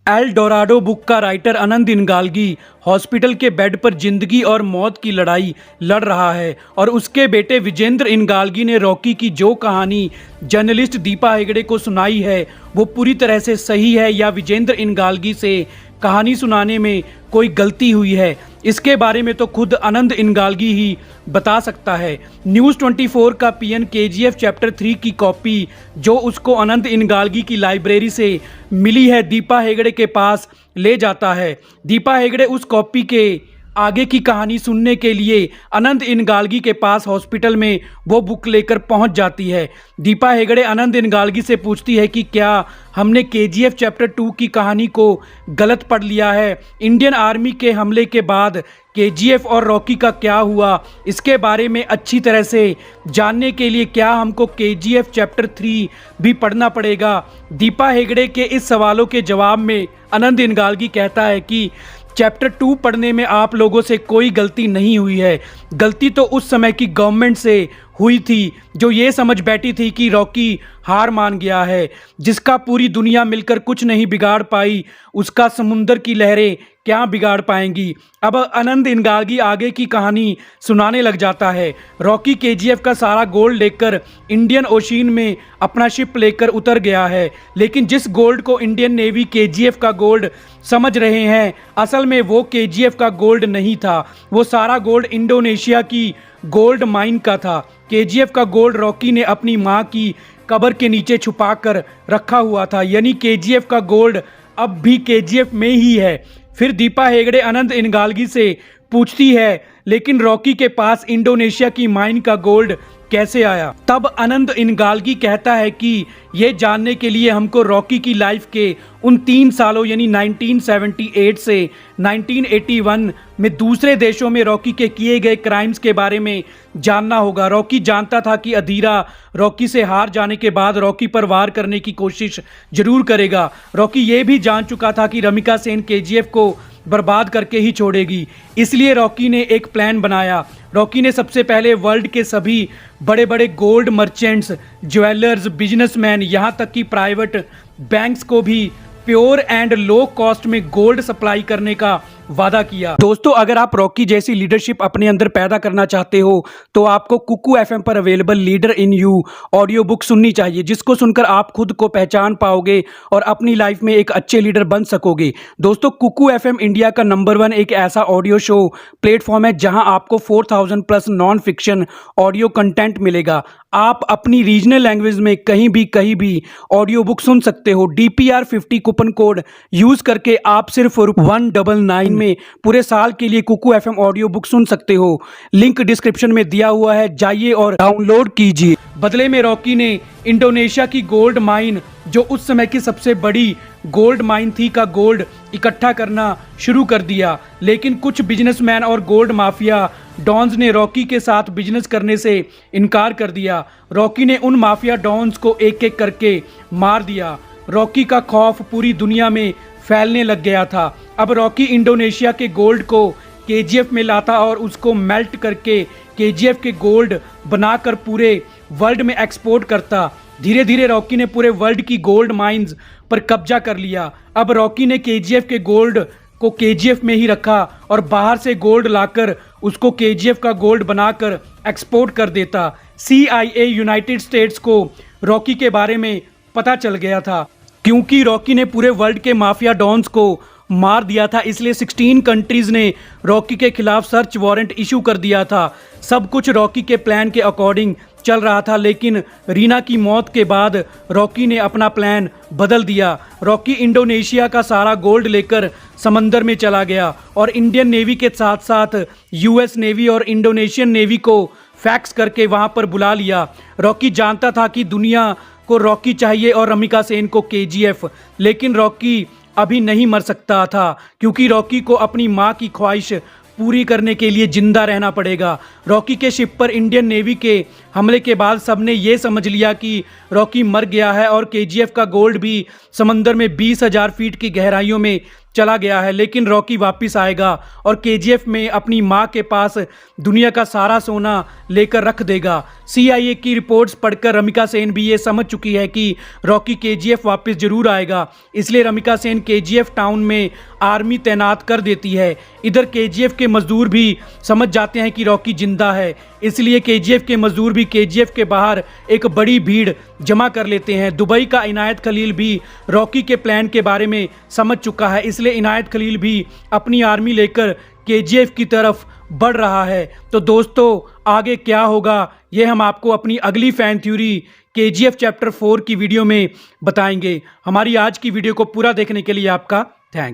L Dorado book का writer अनंत इनगालगी hospital के bed पर जिंदगी और मौत की लड़ाई लड़ रहा है और उसके बेटे विजेंद्र इनगालगी ने रॉकी की जो कहानी जर्नलिस्ट दीपा हेगड़े को सुनाई है वो पूरी तरह से सही है या विजेंद्र इनगालगी से कहानी सुनाने में कोई गलती हुई है, इसके बारे में तो खुद अनंत इनगालगी ही बता सकता है। न्यूज़ 24 का पीएन केजीएफ चैप्टर 3 की कॉपी जो उसको अनंत इनगालगी की लाइब्रेरी से मिली है दीपा हेगड़े के पास ले जाता है। दीपा हेगड़े उस कॉपी के आगे की कहानी सुनने के लिए अनंत इनगालगी के पास हॉस्पिटल में वो बुक लेकर पहुंच जाती है। दीपा हेगड़े अनंत इनगालगी से पूछती है कि क्या हमने केजीएफ चैप्टर 2 की कहानी को गलत पढ़ लिया है। इंडियन आर्मी के हमले के बाद केजीएफ और रॉकी का क्या हुआ, इसके बारे में अच्छी तरह से जानने के लिए क्या हमको केजीएफ चैप्टर 3 भी पढ़ना पड़ेगा। दीपा हेगड़े के इस सवालों के जवाब में अनंत इनगालगी कहता है कि चैप्टर 2 पढ़ने में आप लोगों से कोई गलती नहीं हुई है। गलती तो उस समय की गवर्नमेंट से हुई थी जो ये समझ बैठी थी कि रॉकी हार मान गया है, जिसका पूरी दुनिया मिलकर कुछ नहीं बिगाड़ पाई उसका समुंदर की लहरें क्या बिगाड़ पाएंगी। अब अनंत इनगालगी आगे की कहानी सुनाने लग जाता है। रॉकी केजीएफ का सारा गोल्ड लेकर इंडियन ओशियन में अपना शिप लेकर उतर गया है, लेकिन जिस गोल्ड को इंडियन नेवी केजीएफ का गोल्ड समझ रहे हैं असल में वो केजीएफ का गोल्ड नहीं था। वो सारा गोल्ड इंडोनेशिया की गोल्ड माइन का था। केजीएफ का गोल्ड रॉकी ने अपनी मां की कब्र के नीचे छुपा कर रखा हुआ था, यानी केजीएफ का गोल्ड अब भी केजीएफ में ही है। फिर दीपा हेगड़े अनंत इनगालगी से पूछती है लेकिन रॉकी के पास इंडोनेशिया की माइन का गोल्ड कैसे आया। तब अनंत इनगालगी कहता है कि ये जानने के लिए हमको रॉकी की लाइफ के उन 3 सालों यानी 1978 से 1981 में दूसरे देशों में रॉकी के किए गए क्राइम्स के बारे में जानना होगा। रॉकी जानता था कि अधीरा रॉकी से हार जाने के बाद रॉकी पर वार करने की कोशिश जरूर करेगा। रॉकी ये भी जान चुका था कि रमिका सेन केजीएफ को बर्बाद करके ही छोड़ेगी, इसलिए रॉकी ने एक प्लान बनाया। रॉकी ने सबसे पहले वर्ल्ड के सभी बड़े बड़े गोल्ड मर्चेंट्स, ज्वेलर्स, बिजनेसमैन, यहाँ तक कि प्राइवेट बैंक्स को भी प्योर एंड लो कॉस्ट में गोल्ड सप्लाई करने का वादा किया। दोस्तों, अगर आप रॉकी जैसी लीडरशिप अपने अंदर पैदा करना चाहते हो तो आपको कुकू एफएम पर available leader in you audio book सुननी चाहिए, जिसको सुनकर आप खुद को पहचान पाओगे और अपनी लाइफ में एक अच्छे लीडर बन सकोगे। दोस्तों, कुकू एफएम इंडिया का नंबर 1 एक ऐसा ऑडियो शो प्लेटफॉर्म है जहां आपको 4000 plus non fiction audio content मिलेगा। आप अपनी रीजनल लैंग्वेज में कहीं भी ऑडियो बुक सुन सकते हो। DPR 50 कूपन कोड यूज करके आप सिर्फ 199 में पूरे साल के लिए कुकू एफएम ऑडियो बुक सुन सकते हो। लिंक डिस्क्रिप्शन में दिया हुआ है, जाइए और डाउनलोड कीजिए। बदले में रॉकी ने इंडोनेशिया की गोल्ड माइन, जो उस समय की सबसे बड़ी गोल्ड माइन थी, का गोल्ड इकट्ठा करना शुरू कर दिया। लेकिन कुछ बिजनेसमैन और गोल्ड माफिया डॉन्स ने रॉकी के साथ बिजनेस करने से इनकार कर दिया। रॉकी ने उन माफिया डॉन्स को एक एक करके मार दिया। रॉकी का खौफ पूरी दुनिया में फैलने लग गया था। अब रॉकी इंडोनेशिया के गोल्ड को केजीएफ में लाता और उसको मेल्ट करके केजीएफ के गोल्ड बनाकर पूरे वर्ल्ड में एक्सपोर्ट करता। धीरे धीरे रॉकी ने पूरे वर्ल्ड की गोल्ड माइंस पर कब्जा कर लिया। अब रॉकी ने केजीएफ के गोल्ड को केजीएफ में ही रखा और बाहर से गोल्ड लाकर उसको केजीएफ का गोल्ड बनाकर एक्सपोर्ट कर देता। CIA यूनाइटेड स्टेट्स को रॉकी के बारे में पता चल गया था, क्योंकि रॉकी ने पूरे वर्ल्ड के माफिया डॉन्स को मार दिया था, इसलिए 16 कंट्रीज ने रॉकी के खिलाफ सर्च वारंट इशू कर दिया था। सब कुछ रॉकी के प्लान के अकॉर्डिंग चल रहा था, लेकिन रीना की मौत के बाद रॉकी ने अपना प्लान बदल दिया। रॉकी इंडोनेशिया का सारा गोल्ड लेकर समंदर में चला गया और इंडियन नेवी के साथ साथ US नेवी और इंडोनेशियन नेवी को फैक्स करके वहां पर बुला लिया। रॉकी जानता था कि दुनिया को रॉकी चाहिए और रमिका सेन को केजीएफ, लेकिन रॉकी अभी नहीं मर सकता था, क्योंकि रॉकी को अपनी मां की ख्वाहिश पूरी करने के लिए जिंदा रहना पड़ेगा। रॉकी के शिप पर इंडियन नेवी के हमले के बाद सबने ये समझ लिया कि रॉकी मर गया है और केजीएफ का गोल्ड भी समंदर में 20,000 फीट की गहराइयों में चला गया है, लेकिन रॉकी वापस आएगा और केजीएफ में अपनी मां के पास दुनिया का सारा सोना लेकर रख देगा। सीआईए की रिपोर्ट्स पढ़कर रमिका सेन भी ये समझ चुकी है कि रॉकी केजीएफ वापस जरूर आएगा, इसलिए रमिका सेन केजीएफ टाउन में आर्मी तैनात कर देती है। इधर केजीएफ के मजदूर भी समझ जाते हैं कि रॉकी जिंदा है, इसलिए केजीएफ के मजदूर भी केजीएफ के बाहर एक बड़ी भीड़ जमा कर लेते हैं। दुबई का इनायत खलील भी रॉकी के प्लान के बारे में समझ चुका है, इसलिए इनायत खलील भी अपनी आर्मी लेकर केजीएफ की तरफ बढ़ रहा है। तो दोस्तों आगे क्या होगा ये हम आपको अपनी अगली फैन थ्योरी केजीएफ चैप्टर 4 की वीडियो में बताएंगे। हमारी आज की वीडियो को पूरा देखने के लिए आपका